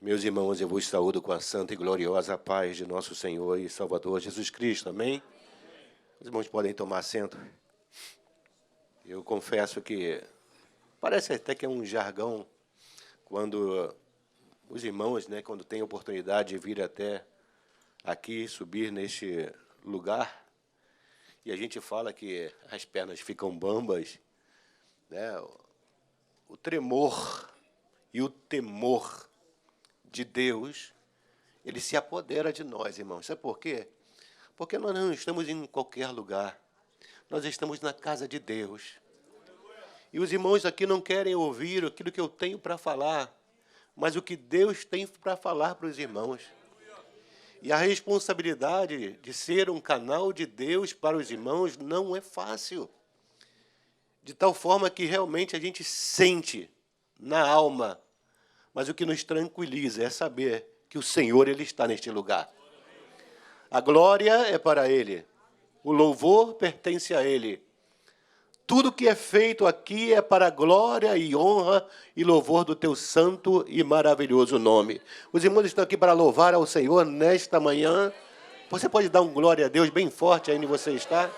Meus irmãos, eu vos saúdo com a santa e gloriosa paz de nosso Senhor e Salvador Jesus Cristo. Amém? Os irmãos podem tomar assento. Eu confesso que parece até que é um jargão quando os irmãos, quando têm oportunidade de vir até aqui, subir neste lugar, e a gente fala que as pernas ficam bambas, o tremor e o temor de Deus, ele se apodera de nós, irmãos. Sabe por quê? Porque nós não estamos em qualquer lugar. Nós estamos na casa de Deus. E os irmãos aqui não querem ouvir aquilo que eu tenho para falar, mas o que Deus tem para falar para os irmãos. E a responsabilidade de ser um canal de Deus para os irmãos não é fácil. De tal forma que realmente a gente sente na alma. Mas o que nos tranquiliza é saber que o Senhor, Ele está neste lugar. A glória é para Ele. O louvor pertence a Ele. Tudo que é feito aqui é para a glória e honra e louvor do Teu santo e maravilhoso nome. Os irmãos estão aqui para louvar ao Senhor nesta manhã. Você pode dar um glória a Deus bem forte aí onde você está?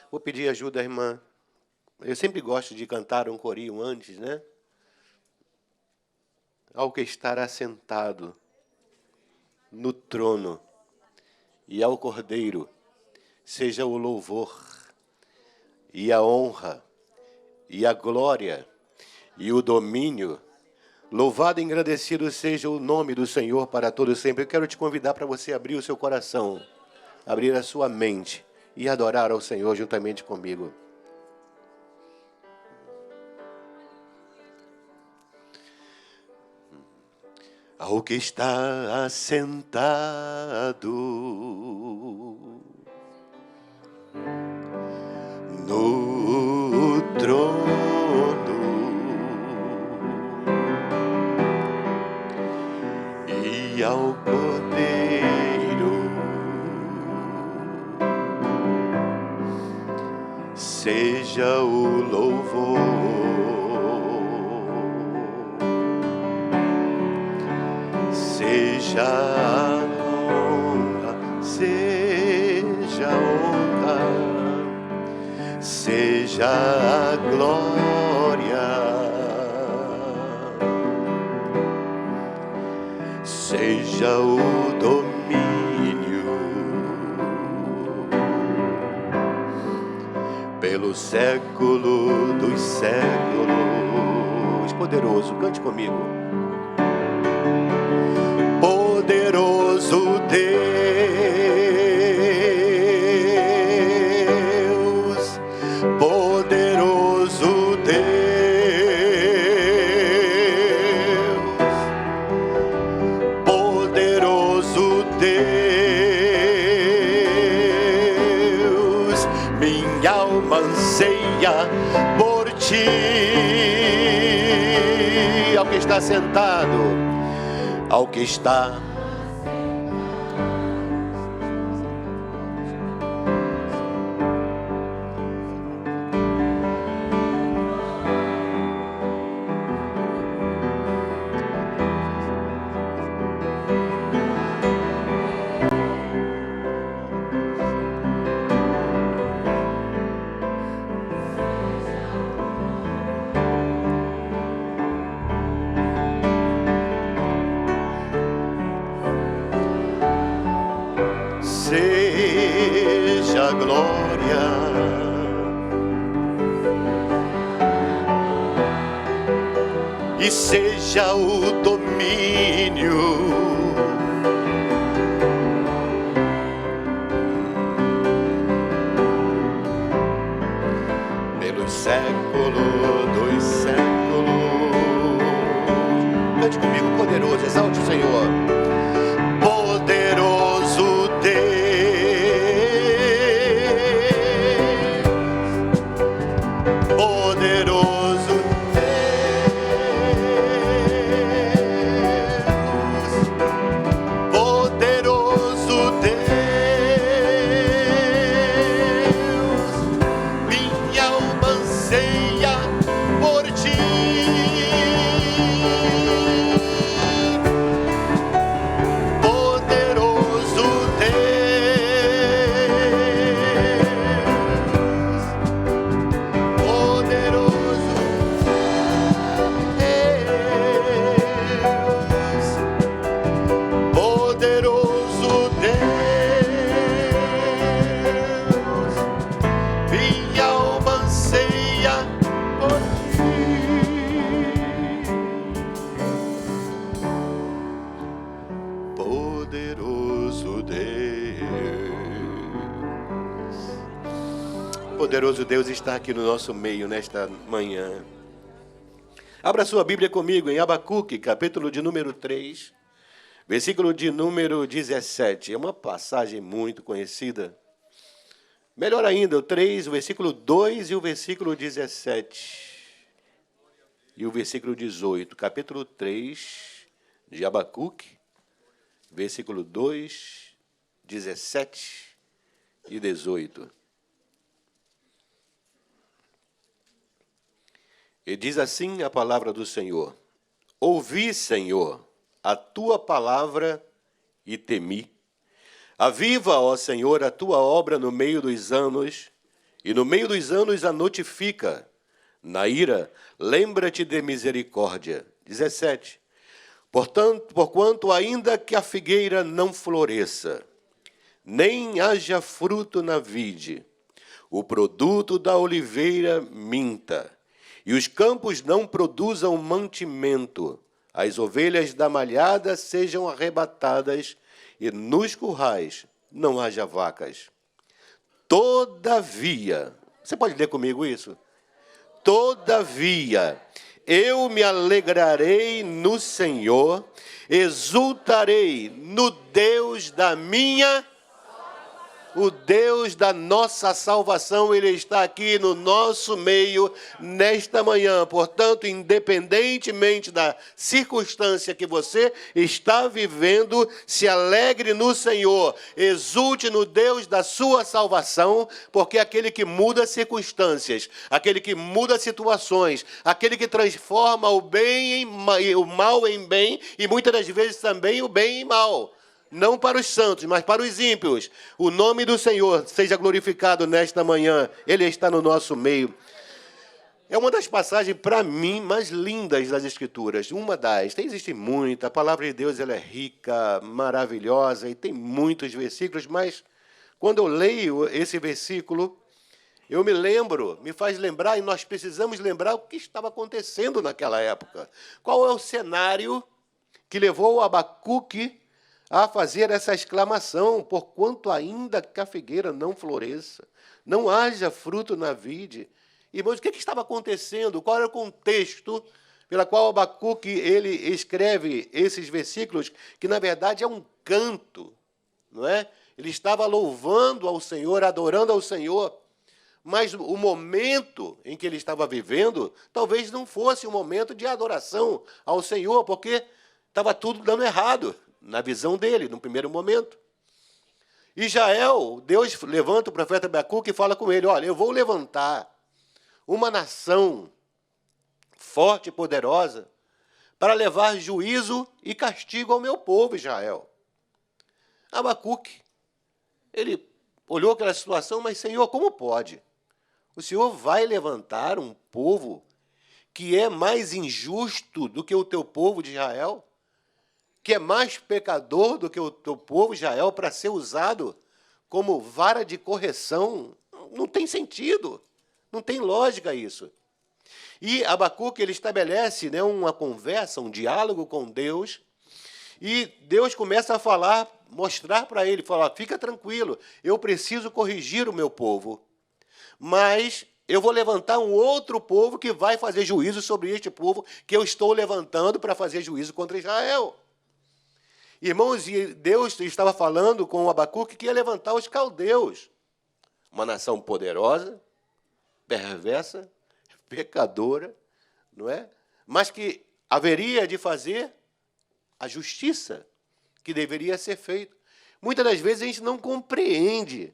Vou pedir ajuda, irmã. Eu sempre gosto de cantar um corinho antes, Ao que estar assentado no trono e ao Cordeiro, seja o louvor e a honra e a glória e o domínio. Louvado e engrandecido seja o nome do Senhor para todos sempre. Eu quero te convidar para você abrir o seu coração, abrir a sua mente e adorar ao Senhor juntamente comigo. Ao que está assentado no trono e ao Cordeiro, seja o louvor seja a honra, seja a honra, seja a glória, seja o domínio, pelo século dos séculos. Poderoso, cante comigo. Poderoso Deus, poderoso Deus, poderoso Deus, minha alma anseia por ti. Ao que está sentado, ao que está seja a glória e seja o domínio pelos séculos dos séculos. Cante comigo, poderoso, exalte o Senhor. Poderoso Deus, poderoso Deus, poderoso Deus está aqui no nosso meio nesta manhã. Abra sua Bíblia comigo em Abacuque, capítulo de número 3, versículo de número 17. É uma passagem muito conhecida. Melhor ainda, o 3, o versículo 2 e o versículo 17. E o versículo 18. Capítulo 3 de Abacuque, versículo 2, 17 e 18. E diz assim a palavra do Senhor: Ouvi, Senhor, a tua palavra e temi. Aviva, ó Senhor, a tua obra no meio dos anos, e no meio dos anos a notifica. Na ira, lembra-te de misericórdia. 17. Porquanto ainda que a figueira não floresça, nem haja fruto na vide, o produto da oliveira minta, e os campos não produzam mantimento, as ovelhas da malhada sejam arrebatadas, e nos currais não haja vacas. Todavia, você pode ler comigo isso? Todavia, eu me alegrarei no Senhor, exultarei no Deus da minha. O Deus da nossa salvação, Ele está aqui no nosso meio nesta manhã. Portanto, independentemente da circunstância que você está vivendo, se alegre no Senhor, exulte no Deus da sua salvação, porque aquele que muda circunstâncias, aquele que muda situações, aquele que transforma o mal em bem e muitas das vezes também o bem em mal. Não para os santos, mas para os ímpios. O nome do Senhor seja glorificado nesta manhã. Ele está no nosso meio. É uma das passagens, para mim, mais lindas das Escrituras. Uma das. Existem muitas. A palavra de Deus ela é rica, maravilhosa, e tem muitos versículos, mas quando eu leio esse versículo, eu me faz lembrar, e nós precisamos lembrar o que estava acontecendo naquela época. Qual é o cenário que levou Abacuque a fazer essa exclamação: porquanto ainda que a figueira não floresça, não haja fruto na vide. Irmãos, o que estava acontecendo? Qual era o contexto pela qual Abacuque ele escreve esses versículos, que na verdade é um canto, não é? Ele estava louvando ao Senhor, adorando ao Senhor, mas o momento em que ele estava vivendo talvez não fosse um momento de adoração ao Senhor, porque estava tudo dando errado na visão dele, no primeiro momento. E Jael, Deus levanta o profeta Abacuque e fala com ele: olha, eu vou levantar uma nação forte e poderosa para levar juízo e castigo ao meu povo, Israel. Abacuque, ele olhou aquela situação, mas, Senhor, como pode? O Senhor vai levantar um povo que é mais injusto do que o teu povo de Israel? Que é mais pecador do que o teu povo Israel, para ser usado como vara de correção? Não tem sentido, não tem lógica isso. E Abacuque ele estabelece, né, uma conversa, um diálogo com Deus, e Deus começa a falar, mostrar para ele, falar: fica tranquilo, eu preciso corrigir o meu povo, mas eu vou levantar um outro povo que vai fazer juízo sobre este povo que eu estou levantando para fazer juízo contra Israel. Irmãos, e Deus estava falando com Abacuque que ia levantar os caldeus, uma nação poderosa, perversa, pecadora, não é? Mas que haveria de fazer a justiça que deveria ser feita. Muitas das vezes a gente não compreende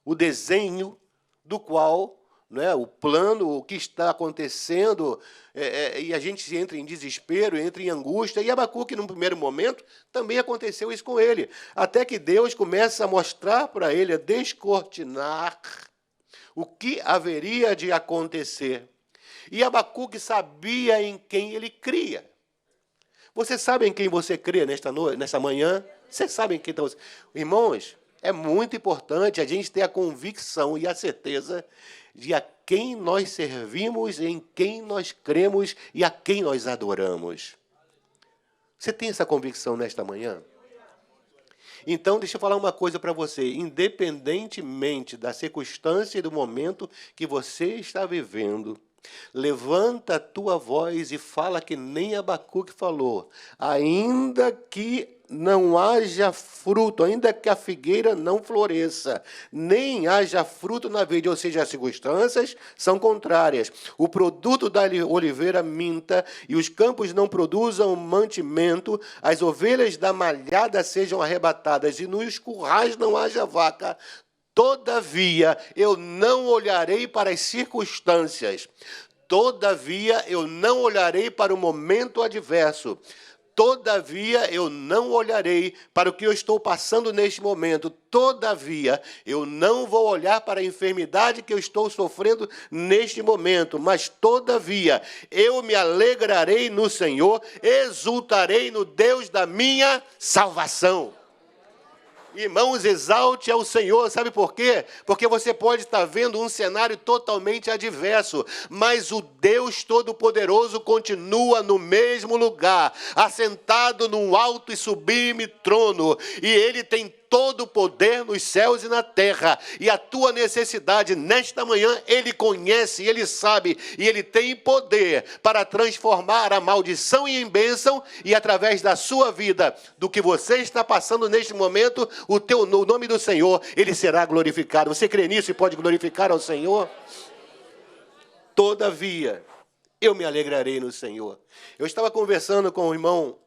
o desenho do qual, não é, o plano, o que está acontecendo, e a gente entra em desespero, entra em angústia. E Abacuque, num primeiro momento, também aconteceu isso com ele. Até que Deus começa a mostrar para ele, a descortinar o que haveria de acontecer. E Abacuque sabia em quem ele cria. Você sabe em quem você crê nesta manhã? Você sabe em quem está você? Irmãos, é muito importante a gente ter a convicção e a certeza de a quem nós servimos, em quem nós cremos e a quem nós adoramos. Você tem essa convicção nesta manhã? Então, deixa eu falar uma coisa para você. Independentemente da circunstância e do momento que você está vivendo, levanta a tua voz e fala que nem Abacuque falou. Ainda que não haja fruto, ainda que a figueira não floresça, nem haja fruto na vide, ou seja, as circunstâncias são contrárias. O produto da oliveira minta e os campos não produzam mantimento, as ovelhas da malhada sejam arrebatadas e nos currais não haja vaca. Todavia, eu não olharei para as circunstâncias. Todavia, eu não olharei para o momento adverso. Todavia, eu não olharei para o que eu estou passando neste momento. Todavia, eu não vou olhar para a enfermidade que eu estou sofrendo neste momento. Mas, todavia, eu me alegrarei no Senhor, exultarei no Deus da minha salvação. Irmãos, exalte ao Senhor, sabe por quê? Porque você pode estar vendo um cenário totalmente adverso, mas o Deus Todo-Poderoso continua no mesmo lugar, assentado num alto e sublime trono, e Ele tem todo o poder nos céus e na terra, e a tua necessidade nesta manhã, Ele conhece, Ele sabe, e Ele tem poder para transformar a maldição em bênção, e através da sua vida, do que você está passando neste momento, o nome do Senhor, Ele será glorificado. Você crê nisso e pode glorificar ao Senhor? Todavia, eu me alegrarei no Senhor. Eu estava conversando com o irmão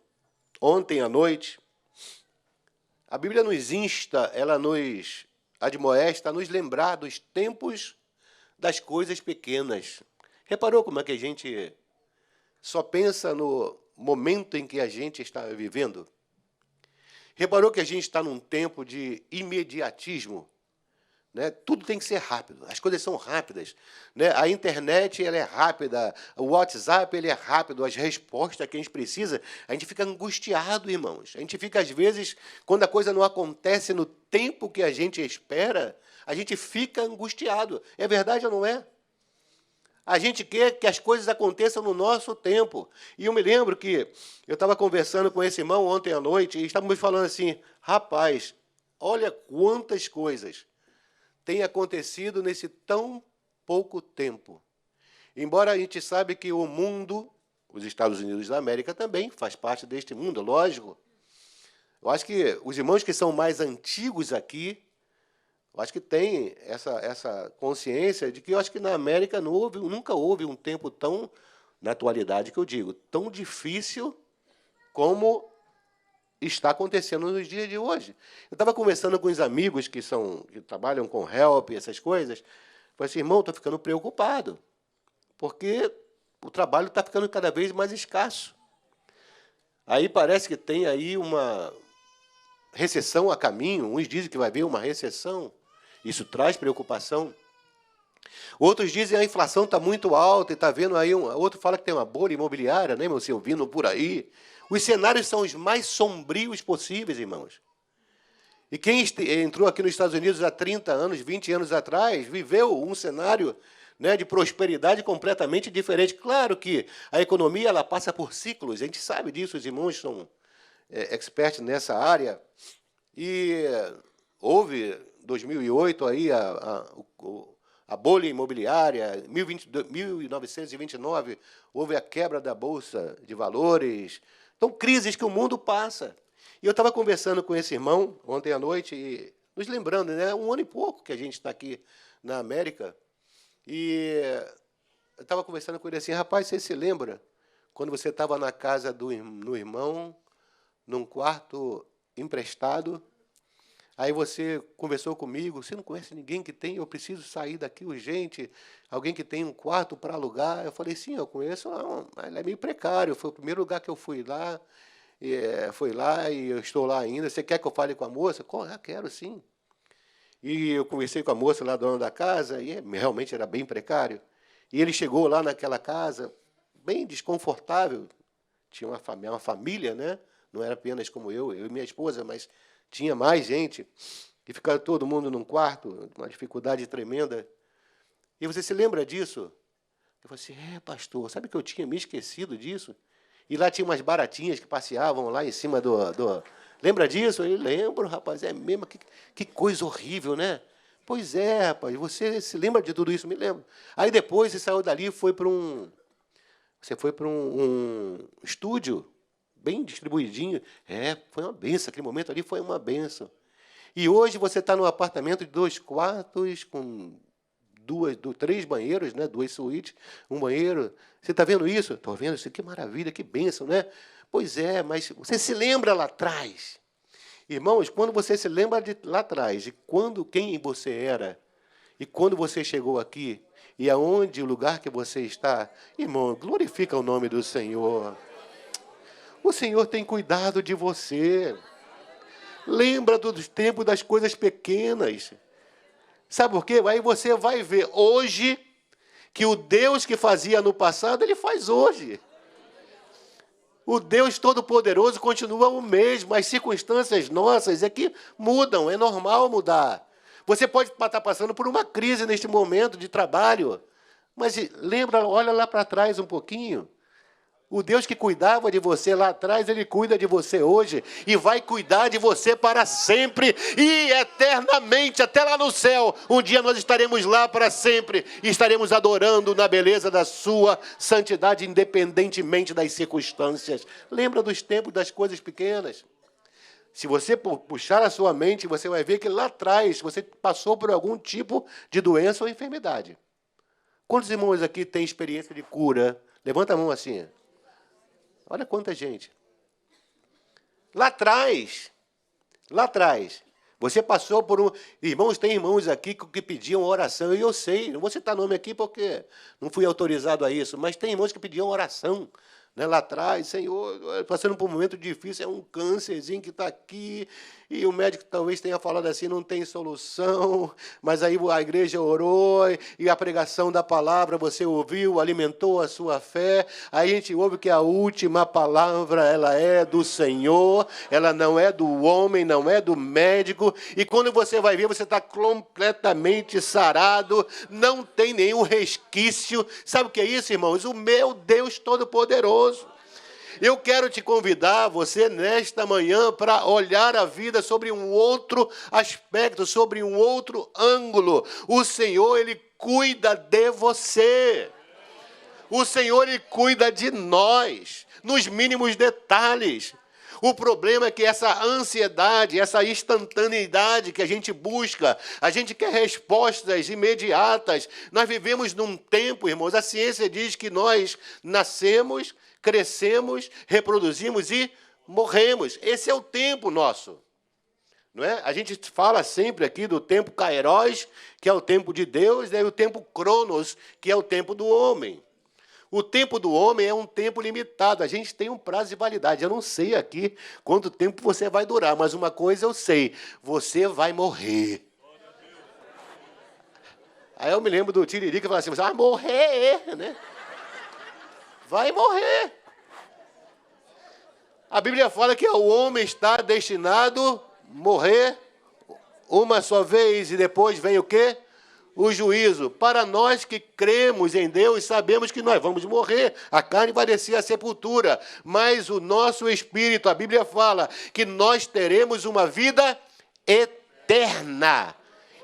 ontem à noite. A Bíblia nos insta, ela nos admoesta a nos lembrar dos tempos das coisas pequenas. Reparou como é que a gente só pensa no momento em que a gente está vivendo? Reparou que a gente está num tempo de imediatismo? Né? Tudo tem que ser rápido, as coisas são rápidas. Né? A internet ela é rápida, o WhatsApp ele é rápido, as respostas que a gente precisa, a gente fica angustiado, irmãos. A gente fica, às vezes, quando a coisa não acontece no tempo que a gente espera, a gente fica angustiado. É verdade ou não é? A gente quer que as coisas aconteçam no nosso tempo. E eu me lembro que eu estava conversando com esse irmão ontem à noite e estávamos falando assim, rapaz, olha quantas coisas tem acontecido nesse tão pouco tempo. Embora a gente saiba que o mundo, os Estados Unidos da América também faz parte deste mundo, lógico. Eu acho que os irmãos que são mais antigos aqui, eu acho que têm essa consciência de que eu acho que na América nunca houve um tempo tão, na atualidade que eu digo, tão difícil como está acontecendo nos dias de hoje. Eu estava conversando com os amigos que trabalham com help, essas coisas. Falei assim, irmão, estou ficando preocupado, porque o trabalho está ficando cada vez mais escasso. Aí parece que tem aí uma recessão a caminho, uns dizem que vai haver uma recessão, isso traz preocupação. Outros dizem que a inflação está muito alta e está vendo aí, outro fala que tem uma bolha imobiliária, né, meu senhor, vindo por aí. Os cenários são os mais sombrios possíveis, irmãos. E quem entrou aqui nos Estados Unidos há 30 anos, 20 anos atrás, viveu um cenário, né, de prosperidade completamente diferente. Claro que a economia ela passa por ciclos, a gente sabe disso, os irmãos são experts nessa área. E houve, 2008, aí, a bolha imobiliária, 1929, houve a quebra da Bolsa de Valores. Então, crises que o mundo passa. E eu estava conversando com esse irmão ontem à noite, e nos lembrando, né, um ano e pouco que a gente está aqui na América, e eu estava conversando com ele assim, rapaz, você se lembra quando você estava na casa do irmão, num quarto emprestado, aí você conversou comigo, você não conhece ninguém que tem, eu preciso sair daqui urgente, alguém que tem um quarto para alugar. Eu falei, sim, eu conheço, ele é meio precário, foi o primeiro lugar que eu fui lá e eu estou lá ainda. Você quer que eu fale com a moça? Quero, sim. E eu conversei com a moça lá, dona da casa, e realmente era bem precário. E ele chegou lá naquela casa, bem desconfortável, tinha uma família, né? Não era apenas como eu e minha esposa, mas tinha mais gente, e ficava todo mundo num quarto, uma dificuldade tremenda. E você se lembra disso? Eu falei assim, pastor, sabe que eu tinha me esquecido disso? E lá tinha umas baratinhas que passeavam lá em cima Lembra disso? Eu lembro, rapaz, é mesmo, que coisa horrível, né? Pois é, rapaz, você se lembra de tudo isso? Me lembro. Aí depois você saiu dali e foi para um... Você foi para um estúdio, bem distribuidinho. É, foi uma benção, aquele momento ali foi uma benção. E hoje você está num apartamento de 2 quartos, com 3 banheiros, né? 2 suítes, um banheiro. Você está vendo isso? Estou vendo isso, que maravilha, que bênção, né? Pois é, mas você se lembra lá atrás. Irmãos, quando você se lembra de lá atrás, de quem você era, e quando você chegou aqui, e aonde o lugar que você está, irmão, glorifica o nome do Senhor. O Senhor tem cuidado de você. Lembra dos tempos das coisas pequenas. Sabe por quê? Aí você vai ver hoje que o Deus que fazia no passado, Ele faz hoje. O Deus Todo-Poderoso continua o mesmo. As circunstâncias nossas é que mudam, é normal mudar. Você pode estar passando por uma crise neste momento de trabalho, mas lembra, olha lá para trás um pouquinho. O Deus que cuidava de você lá atrás, Ele cuida de você hoje e vai cuidar de você para sempre e eternamente, até lá no céu. Um dia nós estaremos lá para sempre e estaremos adorando na beleza da sua santidade, independentemente das circunstâncias. Lembra dos tempos das coisas pequenas? Se você puxar a sua mente, você vai ver que lá atrás você passou por algum tipo de doença ou enfermidade. Quantos irmãos aqui têm experiência de cura? Levanta a mão assim. Olha quanta gente. Lá atrás, você passou por um... Irmãos, tem irmãos aqui que pediam oração, e eu sei, não vou citar nome aqui porque não fui autorizado a isso, mas tem irmãos que pediam oração, né, lá atrás, Senhor, passando por um momento difícil, é um câncerzinho que está aqui, e o médico talvez tenha falado assim, não tem solução, mas aí a igreja orou, e a pregação da palavra você ouviu, alimentou a sua fé, aí a gente ouve que a última palavra, ela é do Senhor, ela não é do homem, não é do médico, e quando você vai ver, você está completamente sarado, não tem nenhum resquício. Sabe o que é isso, irmãos? O meu Deus Todo-Poderoso. Eu quero te convidar, você, nesta manhã, para olhar a vida sobre um outro aspecto, sobre um outro ângulo. O Senhor, Ele cuida de você. O Senhor, Ele cuida de nós, nos mínimos detalhes. O problema é que essa ansiedade, essa instantaneidade que a gente busca, a gente quer respostas imediatas. Nós vivemos num tempo, irmãos, a ciência diz que nós nascemos, crescemos, reproduzimos e morremos. Esse é o tempo nosso. Não é? A gente fala sempre aqui do tempo Kairos, que é o tempo de Deus, e o tempo Cronos, que é o tempo do homem. O tempo do homem é um tempo limitado, a gente tem um prazo de validade. Eu não sei aqui quanto tempo você vai durar, mas uma coisa eu sei, você vai morrer. Aí eu me lembro do Tiririca que falava assim, você vai morrer, né? Vai morrer. A Bíblia fala que o homem está destinado a morrer uma só vez e depois vem o quê? O juízo. Para nós que cremos em Deus, sabemos que nós vamos morrer. A carne vai descer à sepultura. Mas o nosso espírito, a Bíblia fala que nós teremos uma vida eterna.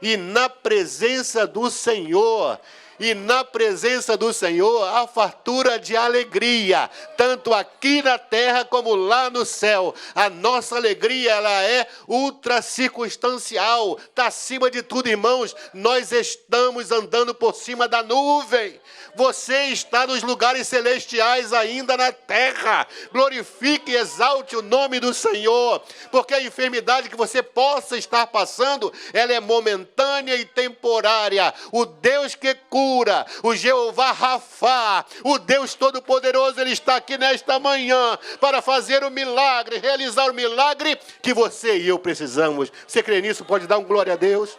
E na presença do Senhor... E na presença do Senhor, há fartura de alegria, tanto aqui na terra como lá no céu. A nossa alegria, ela é ultra circunstancial, está acima de tudo, irmãos. Nós estamos andando por cima da nuvem. Você está nos lugares celestiais ainda na terra. Glorifique e exalte o nome do Senhor, porque a enfermidade que você possa estar passando, ela é momentânea e temporária. O Deus que cura, o Jeová Rafá, o Deus Todo-Poderoso, Ele está aqui nesta manhã para fazer o milagre, realizar o milagre que você e eu precisamos. Você crê nisso? Pode dar um glória a Deus?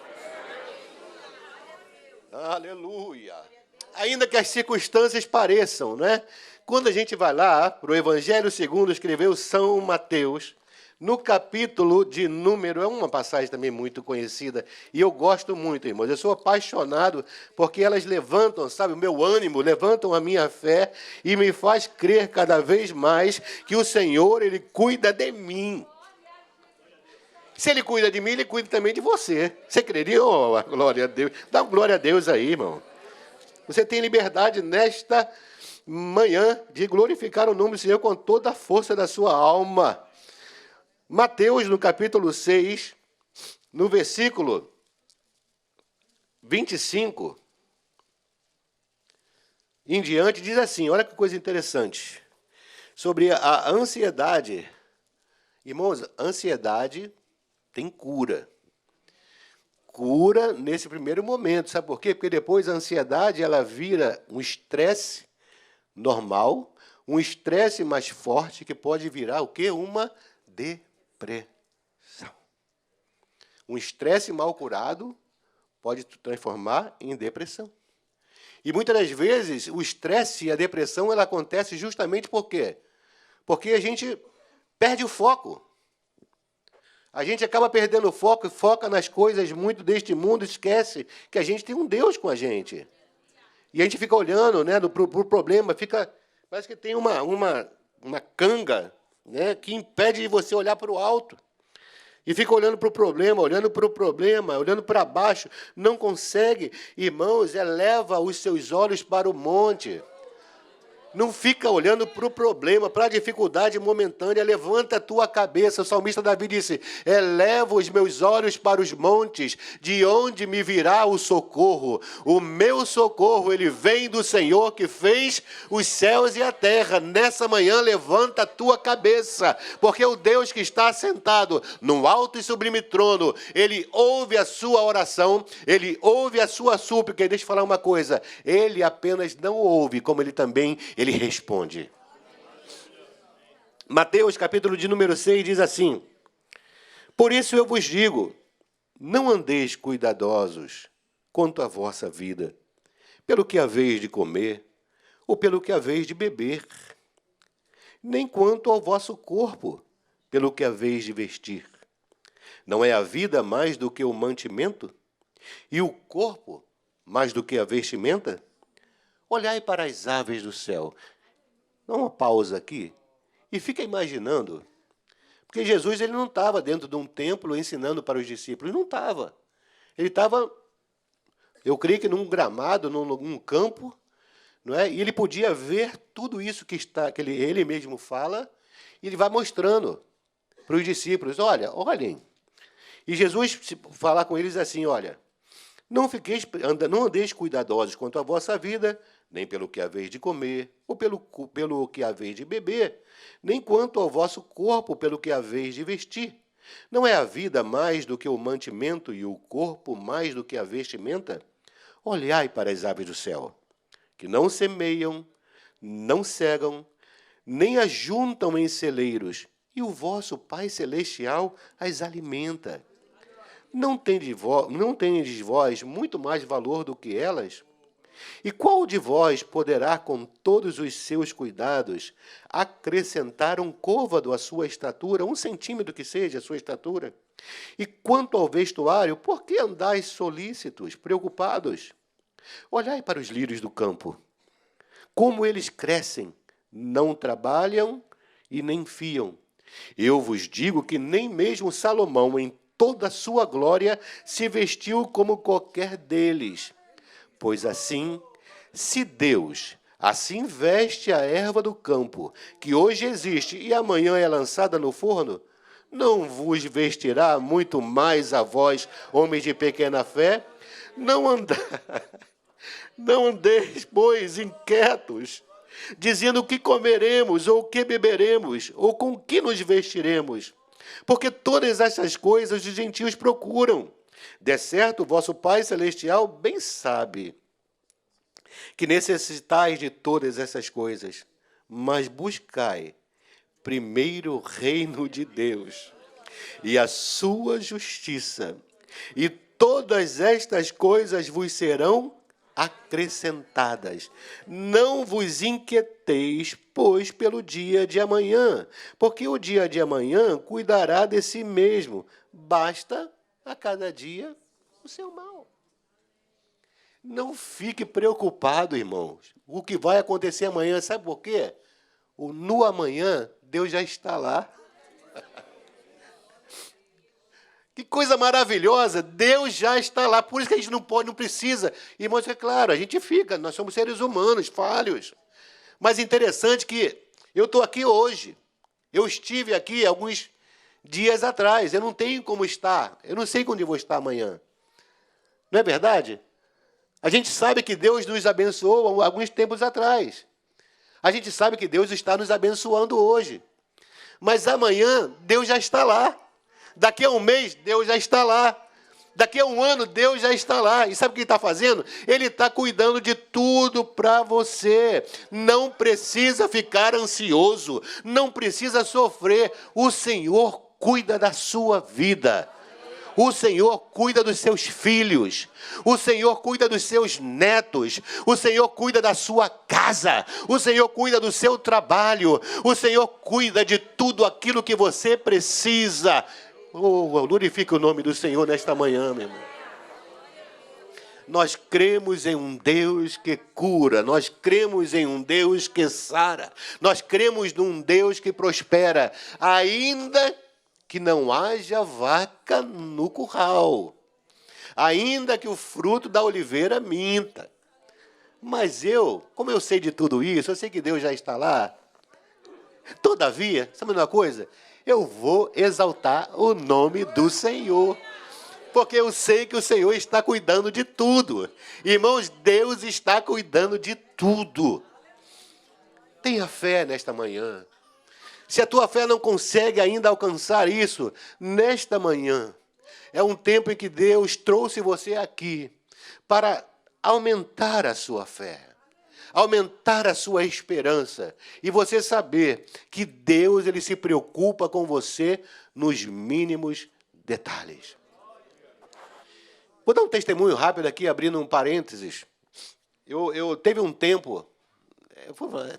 Aleluia! Ainda que as circunstâncias pareçam, não é? Quando a gente vai lá para o Evangelho segundo escreveu São Mateus, no capítulo de número, é uma passagem também muito conhecida, e eu gosto muito, irmãos, eu sou apaixonado, porque elas levantam, sabe, o meu ânimo, levantam a minha fé, e me faz crer cada vez mais que o Senhor, Ele cuida de mim. Se ele cuida de mim, ele cuida também de você. Você creria? Oh, glória a Deus. Dá glória a Deus aí, irmão. Você tem liberdade nesta manhã de glorificar o nome do Senhor com toda a força da sua alma. Mateus, no capítulo 6, no versículo 25 em diante, diz assim, olha que coisa interessante, sobre a ansiedade. Irmãos, ansiedade tem cura. Cura nesse primeiro momento, sabe por quê? Porque depois a ansiedade ela vira um estresse normal, um estresse mais forte que pode virar o quê? Uma depressão. Um estresse mal curado pode transformar em depressão. E muitas das vezes o estresse e a depressão ela acontece justamente por quê? Porque a gente perde o foco. A gente acaba perdendo o foco e foca nas coisas muito deste mundo, esquece que a gente tem um Deus com a gente. E a gente fica olhando, né, para o problema, parece que tem uma canga, né, que impede de você olhar para o alto. E fica olhando para o problema, olhando para baixo, não consegue. Irmãos, eleva os seus olhos para o monte. Não fica olhando para o problema, para a dificuldade momentânea. Levanta a tua cabeça. O salmista Davi disse, eleva os meus olhos para os montes, de onde me virá o socorro. O meu socorro, ele vem do Senhor que fez os céus e a terra. Nessa manhã, levanta a tua cabeça, porque o Deus que está sentado no alto e sublime trono, ele ouve a sua oração, ele ouve a sua súplica. E deixa eu falar uma coisa, ele apenas não ouve, como ele também ele responde. Mateus, capítulo de número 6, diz assim, por isso eu vos digo, não andeis cuidadosos quanto à vossa vida, pelo que haveis de comer, ou pelo que haveis de beber, nem quanto ao vosso corpo, pelo que haveis de vestir. Não é a vida mais do que o mantimento, e o corpo mais do que a vestimenta? Olhai para as aves do céu. Dá uma pausa aqui e fica imaginando. Porque Jesus ele não estava dentro de um templo ensinando para os discípulos. Não estava. Ele estava, eu creio que num gramado, num campo, não é? E ele podia ver tudo isso que ele mesmo fala, e ele vai mostrando para os discípulos. Olhem. E Jesus falar com eles assim, olha, não andeis cuidadosos quanto à vossa vida, nem pelo que haveis de comer, ou pelo que haveis de beber, nem quanto ao vosso corpo, pelo que haveis de vestir. Não é a vida mais do que o mantimento, e o corpo mais do que a vestimenta? Olhai para as aves do céu, que não semeiam, não cegam, nem ajuntam em celeiros, e o vosso Pai Celestial as alimenta. Não tendes vós muito mais valor do que elas? E qual de vós poderá, com todos os seus cuidados, acrescentar um côvado à sua estatura, 1 centímetro que seja a sua estatura? E quanto ao vestuário, por que andais solícitos, preocupados? Olhai para os lírios do campo, como eles crescem, não trabalham e nem fiam. Eu vos digo que nem mesmo Salomão, em toda a sua glória, se vestiu como qualquer deles. Pois assim, se Deus assim veste a erva do campo, que hoje existe e amanhã é lançada no forno, não vos vestirá muito mais a vós, homens de pequena fé? Não andeis, pois, inquietos, dizendo o que comeremos, ou o que beberemos, ou com que nos vestiremos. Porque todas essas coisas os gentios procuram. De certo, o vosso Pai Celestial bem sabe que necessitais de todas essas coisas, mas buscai primeiro o reino de Deus e a sua justiça, e todas estas coisas vos serão acrescentadas. Não vos inquieteis, pois, pelo dia de amanhã, porque o dia de amanhã cuidará de si mesmo. Basta a cada dia o seu mal. Não fique preocupado, irmãos. O que vai acontecer amanhã, sabe por quê? No amanhã, Deus já está lá. Que coisa maravilhosa, Deus já está lá, por isso que a gente não pode, não precisa. Irmãos, é claro, a gente fica, nós somos seres humanos, falhos. Mas interessante que eu estou aqui hoje, eu estive aqui alguns dias atrás, eu não tenho como estar, eu não sei onde vou estar amanhã. Não é verdade? A gente sabe que Deus nos abençoou há alguns tempos atrás. A gente sabe que Deus está nos abençoando hoje. Mas amanhã, Deus já está lá. Daqui a um mês, Deus já está lá. Daqui a um ano, Deus já está lá. E sabe o que Ele está fazendo? Ele está cuidando de tudo para você. Não precisa ficar ansioso. Não precisa sofrer. O Senhor cuida da sua vida. O Senhor cuida dos seus filhos. O Senhor cuida dos seus netos. O Senhor cuida da sua casa. O Senhor cuida do seu trabalho. O Senhor cuida de tudo aquilo que você precisa. Oh, glorifique o nome do Senhor nesta manhã, meu irmão. Nós cremos em um Deus que cura. Nós cremos em um Deus que sara. Nós cremos num Deus que prospera. Ainda que não haja vaca no curral. Ainda que o fruto da oliveira minta. Mas como eu sei de tudo isso, eu sei que Deus já está lá. Todavia, sabe uma coisa? Eu vou exaltar o nome do Senhor. Porque eu sei que o Senhor está cuidando de tudo. Irmãos, Deus está cuidando de tudo. Tenha fé nesta manhã. Se a tua fé não consegue ainda alcançar isso, nesta manhã, é um tempo em que Deus trouxe você aqui para aumentar a sua fé, aumentar a sua esperança e você saber que Deus ele se preocupa com você nos mínimos detalhes. Vou dar um testemunho rápido aqui, abrindo um parênteses. Eu teve um tempo...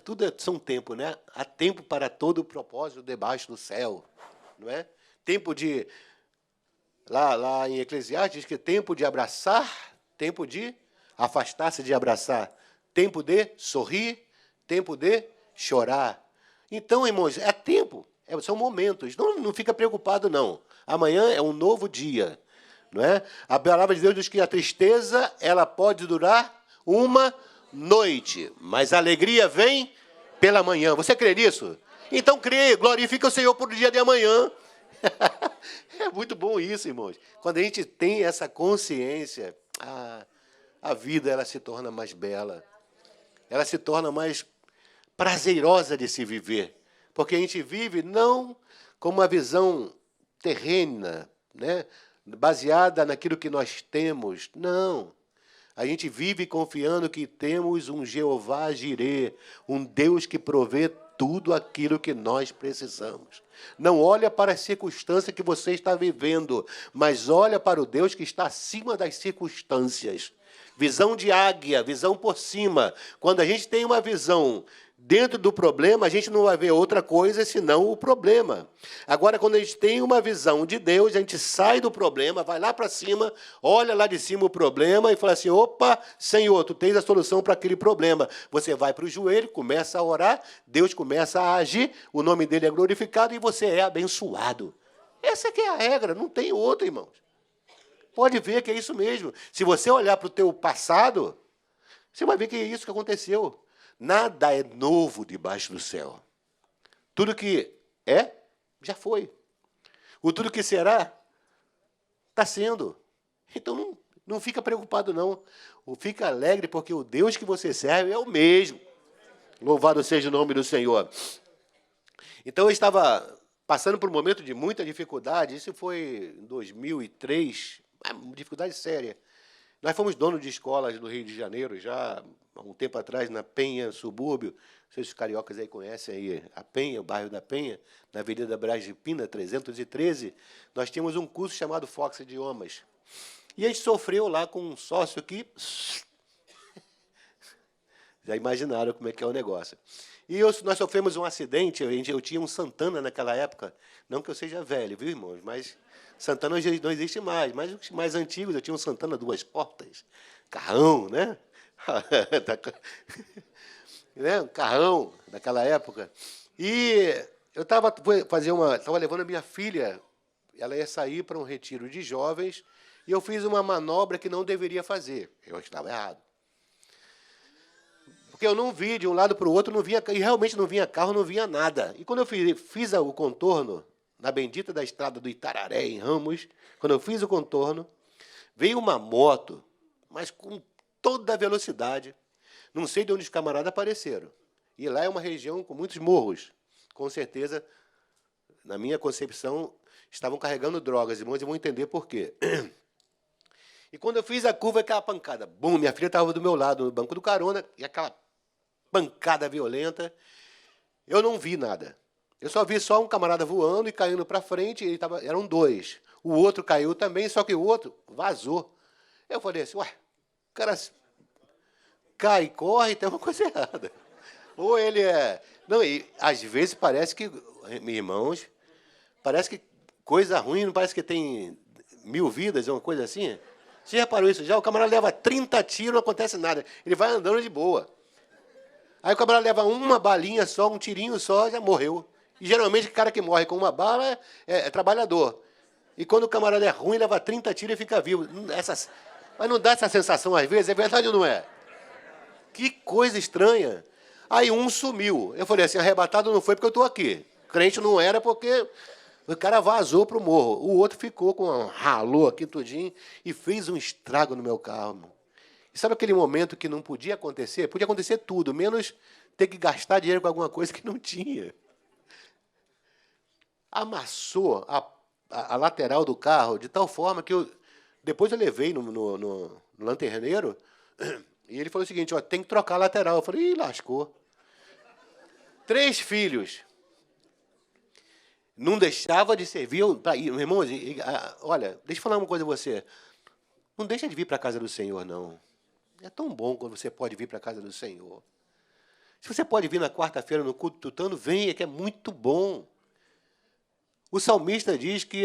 Tudo são tempo, né? Há tempo para todo o propósito debaixo do céu, não é? Tempo de... Lá em Eclesiastes diz que tempo de abraçar, tempo de afastar-se de abraçar, tempo de sorrir, tempo de chorar. Então, irmãos, é tempo, são momentos. Não fica preocupado, não. Amanhã é um novo dia, não é? A palavra de Deus diz que a tristeza ela pode durar uma noite, mas a alegria vem pela manhã. Você crê nisso? Então crê, glorifica o Senhor por o dia de amanhã. É muito bom isso, irmãos. Quando a gente tem essa consciência, a vida ela se torna mais bela. Ela se torna mais prazerosa de se viver. Porque a gente vive não com uma visão terrena, né? Baseada naquilo que nós temos. Não. A gente vive confiando que temos um Jeová Jirê, um Deus que provê tudo aquilo que nós precisamos. Não olha para a circunstância que você está vivendo, mas olha para o Deus que está acima das circunstâncias. Visão de águia, visão por cima. Quando a gente tem uma visão dentro do problema, a gente não vai ver outra coisa senão o problema. Agora, quando a gente tem uma visão de Deus, a gente sai do problema, vai lá para cima, olha lá de cima o problema e fala assim, opa, Senhor, tu tens a solução para aquele problema. Você vai para o joelho, começa a orar, Deus começa a agir, o nome dele é glorificado e você é abençoado. Essa que é a regra, não tem outra, irmãos. Pode ver que é isso mesmo. Se você olhar para o teu passado, você vai ver que é isso que aconteceu. Nada é novo debaixo do céu. Tudo que é, já foi. O tudo que será, está sendo. Então, não fica preocupado, não. Fica alegre, porque o Deus que você serve é o mesmo. Louvado seja o nome do Senhor. Então, eu estava passando por um momento de muita dificuldade. Isso foi em 2003, uma dificuldade séria. Nós fomos donos de escolas no Rio de Janeiro, já há um tempo atrás, na Penha, subúrbio. Não sei se os cariocas aí conhecem aí a Penha, o bairro da Penha, na Avenida Braz de Pina, 313. Nós tínhamos um curso chamado Fox Idiomas. E a gente sofreu lá com um sócio que... Já imaginaram como é que é o negócio. E nós sofremos um acidente, eu tinha um Santana naquela época. Não que eu seja velho, viu, irmãos? Mas Santana hoje não existe mais. Mas os mais antigos, eu tinha um Santana 2 portas. Carrão, né? Né? Um carrão daquela época. E eu estava levando a minha filha ela ia sair para um retiro de jovens e eu fiz uma manobra que não deveria fazer. Eu estava errado. Porque eu não vi de um lado para o outro, não via, e realmente não vinha carro, não vinha nada. E quando eu fiz o contorno, na bendita da estrada do Itararé, em Ramos, quando eu fiz o contorno, veio uma moto, mas com toda a velocidade. Não sei de onde os camaradas apareceram. E lá é uma região com muitos morros. Com certeza, na minha concepção, estavam carregando drogas, irmãos, e vão entender por quê. E quando eu fiz a curva, aquela pancada. Bum, minha filha estava do meu lado, no banco do carona, e aquela pancada violenta. Eu não vi nada. Eu só vi um camarada voando e caindo para frente, eram dois. O outro caiu também, só que o outro vazou. Eu falei assim, ué, o cara cai e corre, tem uma coisa errada. Ou ele é... Não, e às vezes parece que, irmãos, parece que coisa ruim, não parece que tem 1000 vidas, é uma coisa assim? Você reparou isso já? O camarada leva 30 tiros, não acontece nada. Ele vai andando de boa. Aí o camarada leva uma balinha só, um tirinho só, já morreu. E geralmente o cara que morre com uma bala é trabalhador. E quando o camarada é ruim, leva 30 tiros e fica vivo. Mas não dá essa sensação às vezes? É verdade ou não é? Que coisa estranha. Aí um sumiu. Eu falei assim, arrebatado não foi porque eu estou aqui. Crente não era porque o cara vazou para o morro. O outro ficou com um ralô aqui tudinho e fez um estrago no meu carro. E sabe aquele momento que não podia acontecer? Podia acontecer tudo, menos ter que gastar dinheiro com alguma coisa que não tinha. Amassou a lateral do carro de tal forma que depois eu levei no lanterneiro e ele falou o seguinte, ó, tem que trocar a lateral. Eu falei, ih, lascou. 3 filhos. Não deixava de servir para ir. Irmãos, olha, deixa eu falar uma coisa a você. Não deixa de vir para a casa do Senhor, não. É tão bom quando você pode vir para a casa do Senhor. Se você pode vir na quarta-feira no culto tutano, venha, que é muito bom. O salmista diz que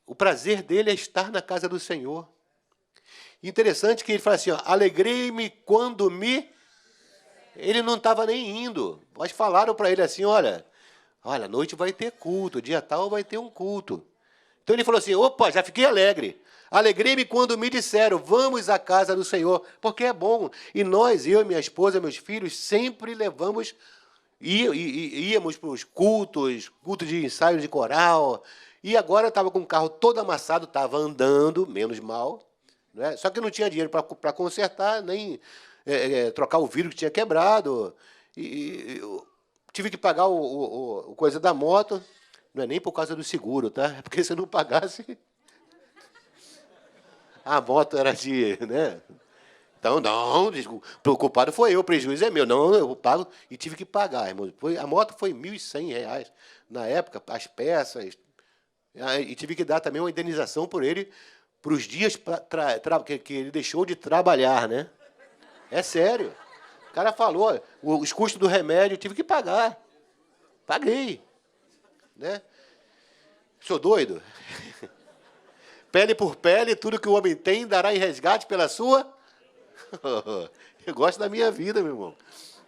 o prazer dele é estar na casa do Senhor. Interessante que ele fala assim, alegrei-me quando me... Ele não estava nem indo. Mas falaram para ele assim, olha, à noite vai ter culto, dia tal vai ter um culto. Então ele falou assim, opa, já fiquei alegre. Alegrei-me quando me disseram, vamos à casa do Senhor, porque é bom. E nós, eu, minha esposa, meus filhos, sempre levamos... Íamos para os cultos de ensaio de coral, e agora eu estava com o carro todo amassado, estava andando, menos mal, né? Só que não tinha dinheiro para consertar, nem trocar o vidro que tinha quebrado, e eu tive que pagar o coisa da moto, não é nem por causa do seguro, tá? É porque se eu não pagasse, a moto era de... Né? Então, não, preocupado foi eu, o prejuízo é meu. Não, eu pago e tive que pagar, irmão. A moto foi R$ 1.100 na época, as peças. E tive que dar também uma indenização por ele, para os dias que ele deixou de trabalhar, né? É sério. O cara falou, os custos do remédio eu tive que pagar. Paguei. Né? Sou doido? Pele por pele, tudo que o homem tem dará em resgate pela sua... Eu gosto da minha vida, meu irmão.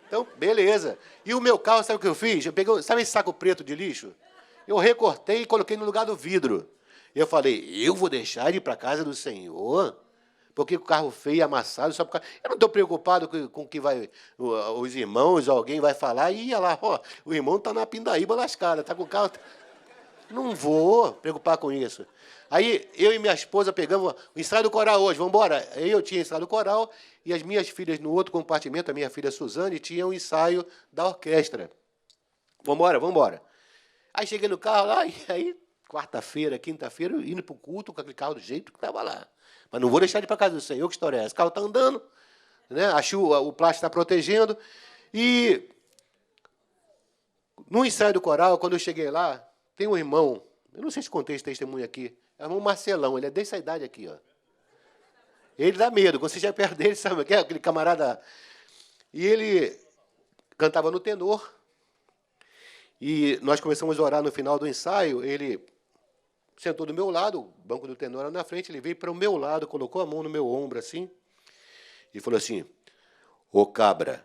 Então, beleza. E o meu carro, sabe o que eu fiz? Eu peguei, sabe esse saco preto de lixo? Eu recortei e coloquei no lugar do vidro. Eu falei, eu vou deixar ele ir para a casa do Senhor? Porque o carro feio, amassado, só por causa... Eu não estou preocupado com o que vai, os irmãos, alguém vai falar, e ia lá, ó, o irmão está na pindaíba lascada, está com o carro... Não vou preocupar com isso. Aí, eu e minha esposa pegamos o ensaio do coral hoje, vamos embora. Aí eu tinha ensaio do coral e as minhas filhas no outro compartimento, a minha filha Suzane, tinha o ensaio da orquestra. Vamos embora. Aí cheguei no carro lá, e aí, quarta-feira, quinta-feira, indo para o culto com aquele carro do jeito que estava lá. Mas não vou deixar de ir para a casa do Senhor, que história é essa? O carro está andando, né? O plástico está protegendo. E no ensaio do coral, quando eu cheguei lá, tem um irmão, eu não sei se contei esse testemunho aqui, é o irmão Marcelão, ele é dessa idade aqui, ó. Ele dá medo, quando você já é perto dele, sabe, aquele camarada. E ele cantava no tenor, e nós começamos a orar no final do ensaio, ele sentou do meu lado, o banco do tenor era na frente, ele veio para o meu lado, colocou a mão no meu ombro, assim, e falou assim, ô cabra,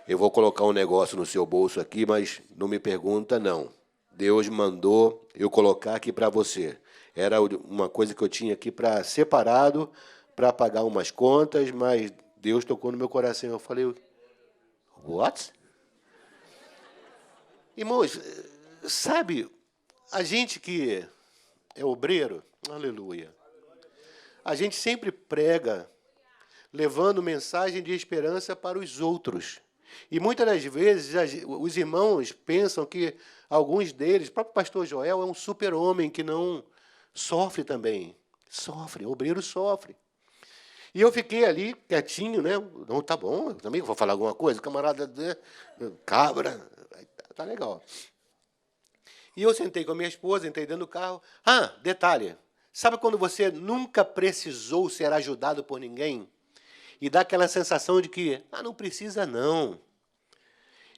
eu vou colocar um negócio no seu bolso aqui, mas não me pergunta, não. Deus mandou eu colocar aqui para você. Era uma coisa que eu tinha aqui para separado, para pagar umas contas, mas Deus tocou no meu coração. Eu falei, what? Irmãos, sabe, a gente que é obreiro, aleluia, a gente sempre prega levando mensagem de esperança para os outros. E muitas das vezes os irmãos pensam que alguns deles, o próprio pastor Joel é um super-homem que não sofre também. Sofre, o obreiro sofre. E eu fiquei ali quietinho, né? Não, tá bom, eu também vou falar alguma coisa, o camarada, né? Cabra, tá legal. E eu sentei com a minha esposa, entrei dentro do carro. Ah, detalhe, sabe quando você nunca precisou ser ajudado por ninguém? E dá aquela sensação de que, não precisa não.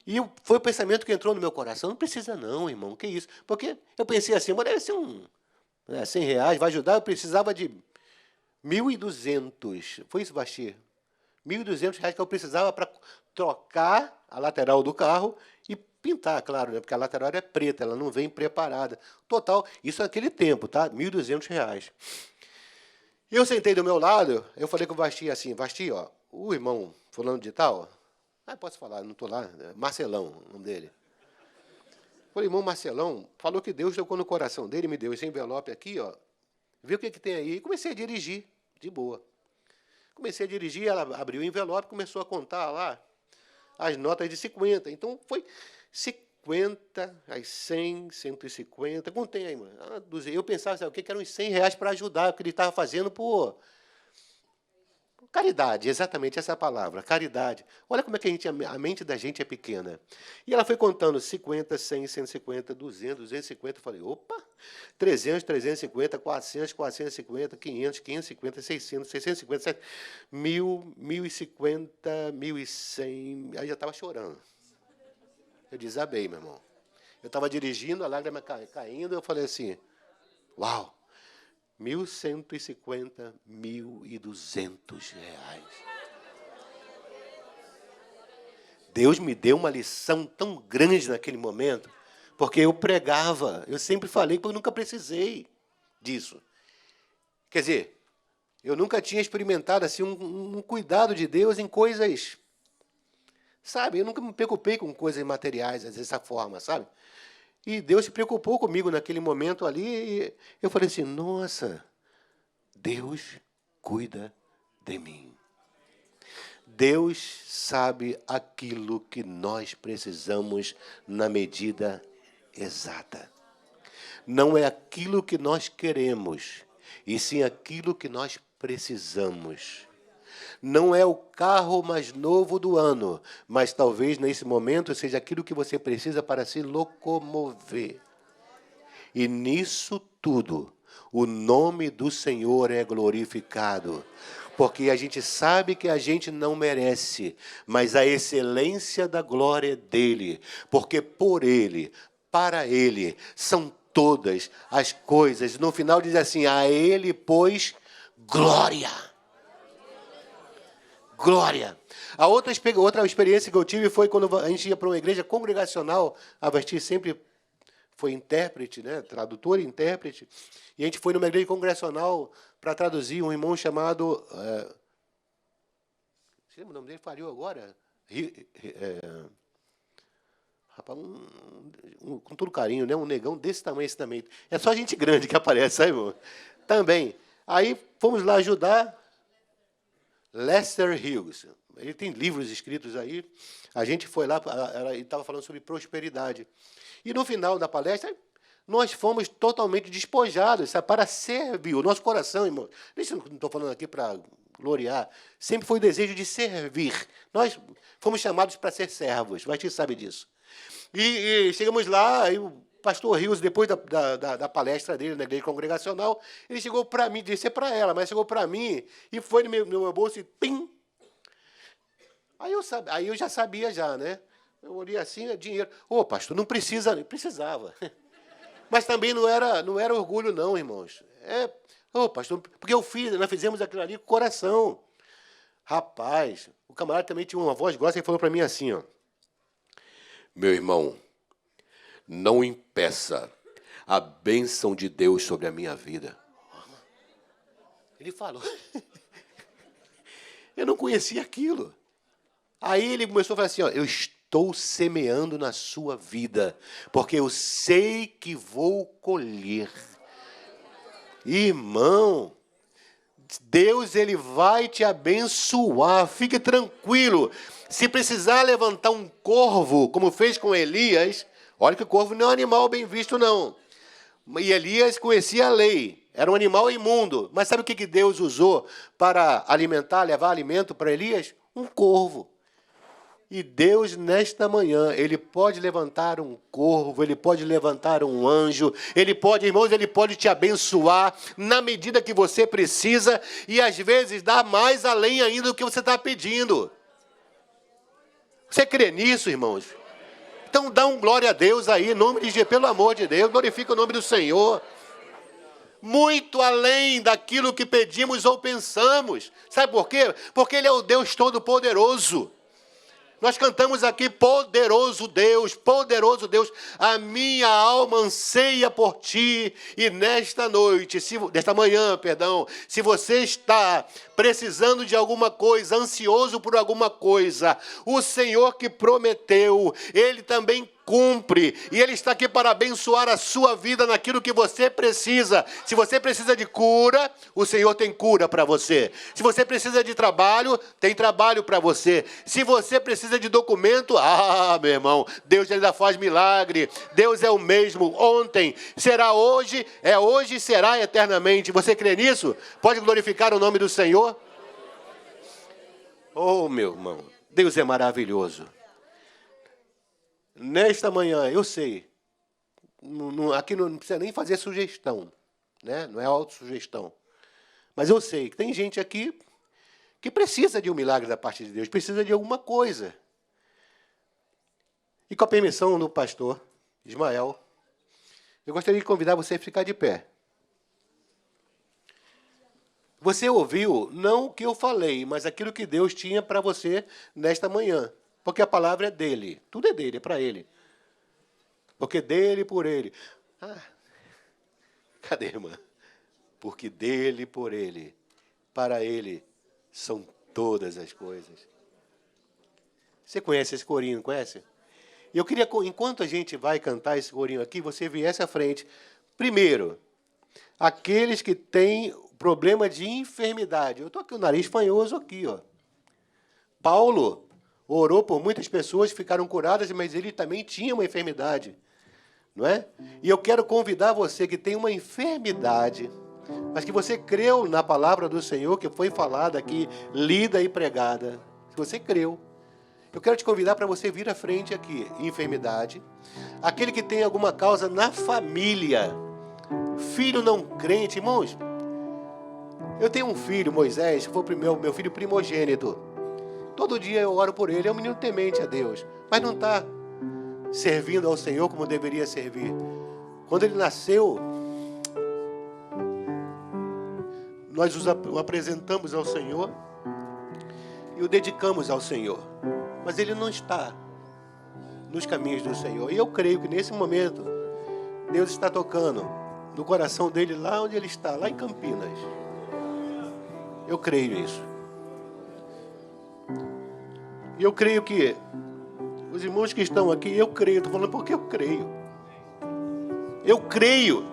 E foi o pensamento que entrou no meu coração, não precisa não, irmão, que isso? Porque eu pensei assim, mas deve ser R$100, vai ajudar, eu precisava de 1.200. Foi isso, Basti? R$1.200 que eu precisava para trocar a lateral do carro e pintar, claro, né? Porque a lateral é preta, ela não vem preparada. Total, isso naquele tempo, tá? R$1.200. E eu sentei do meu lado, eu falei com o Basti assim, Basti, ó, o irmão fulano de tal, posso falar, não estou lá, Marcelão, o nome dele. O irmão Marcelão falou que Deus tocou no coração dele, me deu esse envelope aqui, ó, vê o que tem aí, e comecei a dirigir, de boa. Comecei a dirigir, ela abriu o envelope, começou a contar lá as notas de 50. Então, foi 50, as 100, 150. Contei aí, mano. Eu pensava, sabe, o que eram uns R$100 para ajudar, o que ele estava fazendo por caridade, exatamente essa palavra, caridade. Olha como é que a mente da gente é pequena. E ela foi contando 50, 100, 150, 200, 250. Eu falei, opa, 300, 350, 400, 450, 500, 550, 600, 650, 700, 1.000, 1.050, 1.100. Aí já estava chorando. Eu desabei, meu irmão. Eu estava dirigindo, a lágrima caindo, eu falei assim, uau, 1.150, R$1.200. Deus me deu uma lição tão grande naquele momento, porque eu pregava, eu sempre falei que eu nunca precisei disso. Quer dizer, eu nunca tinha experimentado assim um cuidado de Deus em coisas, sabe? Eu nunca me preocupei com coisas materiais dessa forma, sabe? E Deus se preocupou comigo naquele momento ali, e eu falei assim, nossa, Deus cuida de mim. Deus sabe aquilo que nós precisamos na medida exata. Não é aquilo que nós queremos, e sim aquilo que nós precisamos. Não é o carro mais novo do ano, mas talvez nesse momento seja aquilo que você precisa para se locomover. E nisso tudo, o nome do Senhor é glorificado, porque a gente sabe que a gente não merece, mas a excelência da glória é dele, porque por ele, para ele, são todas as coisas. No final diz assim, a ele, pois, glória. Glória. A outra experiência que eu tive foi quando a gente ia para uma igreja congregacional, a Basti sempre foi intérprete, né? Tradutor e intérprete, e a gente foi numa igreja congregacional para traduzir um irmão chamado... você lembra o nome dele? Falhou agora? Rapaz, com todo carinho, né? Um negão desse tamanho, esse também. É só gente grande que aparece, sabe, irmão? Também. Aí fomos lá ajudar Lester Hughes. Ele tem livros escritos aí. A gente foi lá, ele estava falando sobre prosperidade. E no final da palestra, nós fomos totalmente despojados, sabe, para servir. O nosso coração, irmão, isso não estou falando aqui para gloriar, sempre foi o desejo de servir. Nós fomos chamados para ser servos, mas você sabe disso. E chegamos lá, e o pastor Rios, depois da palestra dele na igreja congregacional, ele chegou para mim, disse para ela, mas chegou para mim, e foi no meu bolso e pim! Aí eu já sabia, né? Eu olhei assim, dinheiro. Ô, pastor, não precisa, precisava. Mas também não era orgulho, não, irmãos. Pastor, porque nós fizemos aquilo ali com o coração. Rapaz, o camarada também tinha uma voz grossa e falou para mim assim, ó, meu irmão, não impeça a bênção de Deus sobre a minha vida. Ele falou. Eu não conhecia aquilo. Aí ele começou a falar assim, ó, eu estou semeando na sua vida, porque eu sei que vou colher. Irmão, Deus, ele vai te abençoar, fique tranquilo. Se precisar levantar um corvo, como fez com Elias, olha que o corvo não é um animal bem visto, não. E Elias conhecia a lei, era um animal imundo. Mas sabe o que Deus usou para alimentar, levar alimento para Elias? Um corvo. E Deus, nesta manhã, Ele pode levantar um corvo, Ele pode levantar um anjo, Ele pode, irmãos, Ele pode te abençoar na medida que você precisa e, às vezes, dar mais além ainda do que você está pedindo. Você crê nisso, irmãos? Então, dá um glória a Deus aí, em nome de Jesus, pelo amor de Deus, glorifica o nome do Senhor. Muito além daquilo que pedimos ou pensamos. Sabe por quê? Porque Ele é o Deus Todo-Poderoso. Nós cantamos aqui, poderoso Deus, a minha alma anseia por ti. E nesta manhã, se você está precisando de alguma coisa, ansioso por alguma coisa, o Senhor que prometeu, Ele também cumpre, e Ele está aqui para abençoar a sua vida naquilo que você precisa. Se você precisa de cura, o Senhor tem cura para você. Se você precisa de trabalho, tem trabalho para você. Se você precisa de documento, meu irmão, Deus ainda faz milagre. Deus é o mesmo ontem, será hoje, é hoje e será eternamente. Você crê nisso? Pode glorificar o nome do Senhor? Oh, meu irmão, Deus é maravilhoso. Nesta manhã, eu sei, aqui não precisa nem fazer sugestão, né? Não é autossugestão. Mas eu sei que tem gente aqui que precisa de um milagre da parte de Deus, precisa de alguma coisa. E com a permissão do pastor Ismael, eu gostaria de convidar você a ficar de pé. Você ouviu, não o que eu falei, mas aquilo que Deus tinha para você nesta manhã. Porque a palavra é dele. Tudo é dele, é para ele. Porque dele, por ele. Cadê, irmã? Porque dele, por ele. Para ele são todas as coisas. Você conhece esse corinho, não conhece? E eu queria, enquanto a gente vai cantar esse corinho aqui, você viesse à frente. Primeiro, aqueles que têm problema de enfermidade. Eu estou aqui, o nariz fanhoso aqui, ó. Paulo orou por muitas pessoas que ficaram curadas, mas ele também tinha uma enfermidade, não é? E eu quero convidar você que tem uma enfermidade, mas que você creu na palavra do Senhor, que foi falada aqui, lida e pregada. Se você creu, eu quero te convidar para você vir à frente aqui. Enfermidade. Aquele que tem alguma causa na família. Filho não crente. Irmãos, eu tenho um filho, Moisés, que foi o meu filho primogênito. Todo dia eu oro por ele, é um menino temente a Deus, mas não está servindo ao Senhor como deveria servir. Quando ele nasceu, nós o apresentamos ao Senhor e o dedicamos ao Senhor. Mas ele não está nos caminhos do Senhor. E eu creio que nesse momento, Deus está tocando no coração dele lá onde ele está, lá em Campinas. Eu creio nisso. E eu creio que os irmãos que estão aqui, eu creio, estou falando porque eu creio. Eu creio.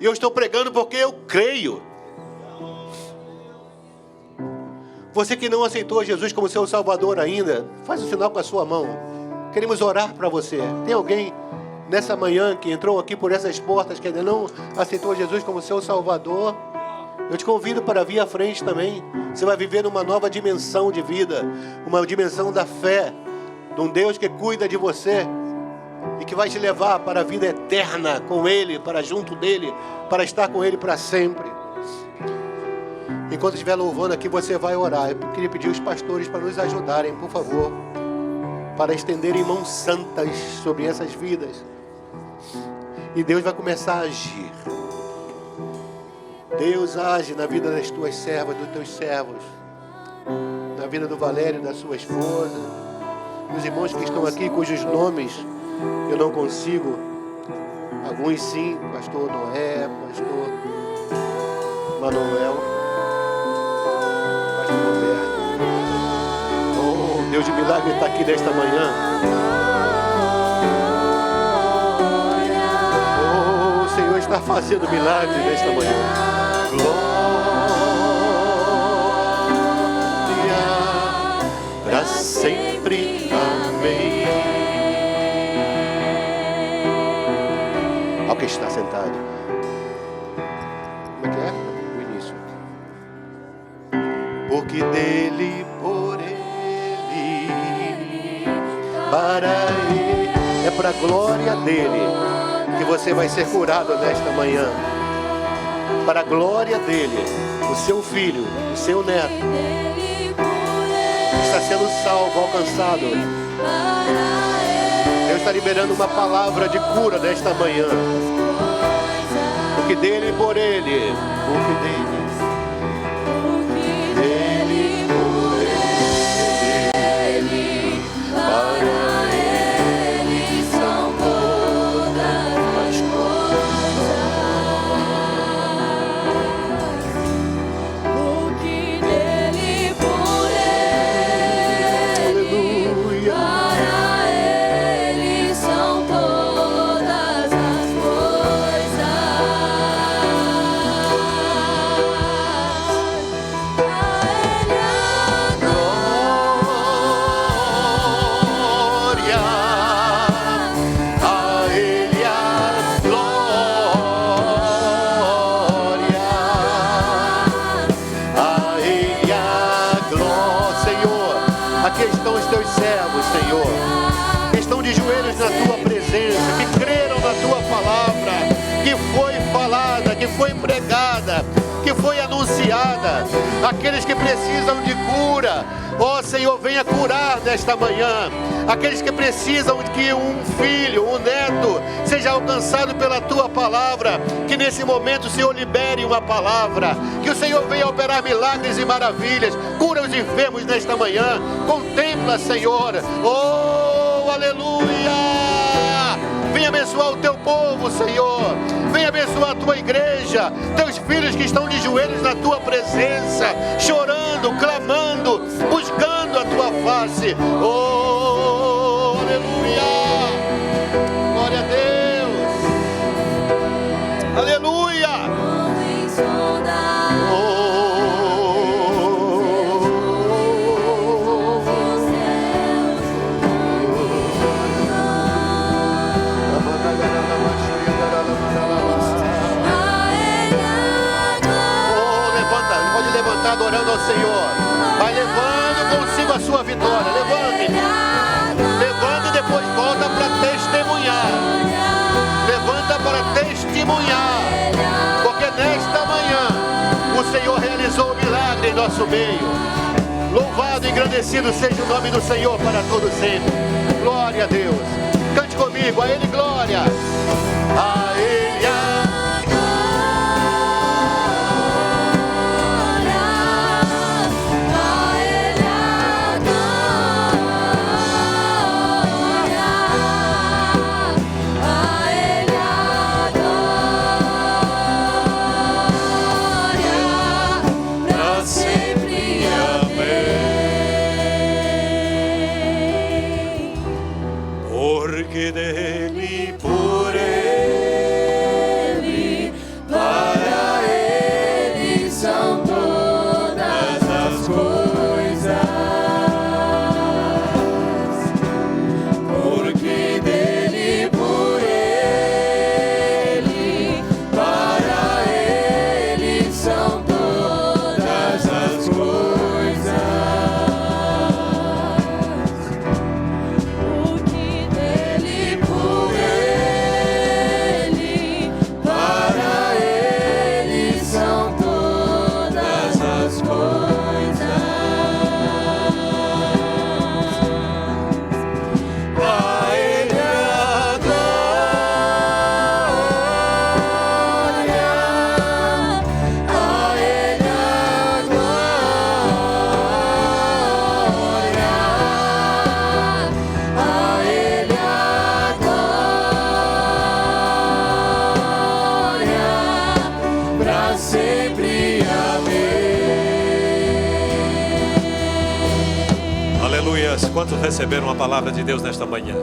E eu estou pregando porque eu creio. Você que não aceitou Jesus como seu Salvador ainda, faz um sinal com a sua mão. Queremos orar para você. Tem alguém nessa manhã que entrou aqui por essas portas que ainda não aceitou Jesus como seu Salvador? Eu te convido para vir à frente também. Você vai viver numa nova dimensão de vida, uma dimensão da fé, de um Deus que cuida de você e que vai te levar para a vida eterna com Ele, para junto dEle, para estar com Ele para sempre. Enquanto estiver louvando aqui, você vai orar. Eu queria pedir os pastores para nos ajudarem, por favor, para estenderem mãos santas sobre essas vidas. E Deus vai começar a agir. Deus age na vida das tuas servas, dos teus servos, na vida do Valério, da sua esposa, dos irmãos que estão aqui, cujos nomes Eu não consigo. Alguns sim, pastor Noé, pastor Manuel, pastor Roberto. Oh, Deus de milagre está aqui nesta manhã. Oh, o Senhor está fazendo milagre nesta manhã. Glória para sempre. Amém. Ao que está sentado. Como é que é? O início. Porque dele, por ele, para ele, é para a glória dele que você vai ser curado nesta manhã. Para a glória dele, o seu filho, o seu neto está sendo salvo, alcançado. Deus está liberando uma palavra de cura nesta manhã. Porque dele e por ele, porque dele por ele, para ele são todas as coisas. Porque dele por ele, aleluia. Que foi pregada, que foi anunciada, aqueles que precisam de cura, ó Senhor, venha curar nesta manhã, aqueles que precisam de que um filho, um neto, seja alcançado pela Tua palavra, que nesse momento o Senhor libere uma palavra, que o Senhor venha operar milagres e maravilhas, cura os enfermos nesta manhã, contempla, Senhor, oh, aleluia! Venha abençoar o Teu povo, Senhor. Venha abençoar a Tua igreja, Teus filhos que estão de joelhos na Tua presença, chorando, clamando, buscando a Tua face. Oh, aleluia! Glória a Deus! Aleluia! Adorando ao Senhor, vai levando consigo a sua vitória. Levante e depois volta para testemunhar. Levanta para testemunhar, porque nesta manhã o Senhor realizou o milagre em nosso meio. Louvado e engrandecido seja o nome do Senhor para todo sempre. Glória a Deus. Cante comigo, a Ele glória, a Ele a dele, por ele, para ele são todas as coisas. Porque dele, por ele, para ele são todas as coisas. Porque dele, por ele, Quantos receberam a palavra de Deus nesta manhã?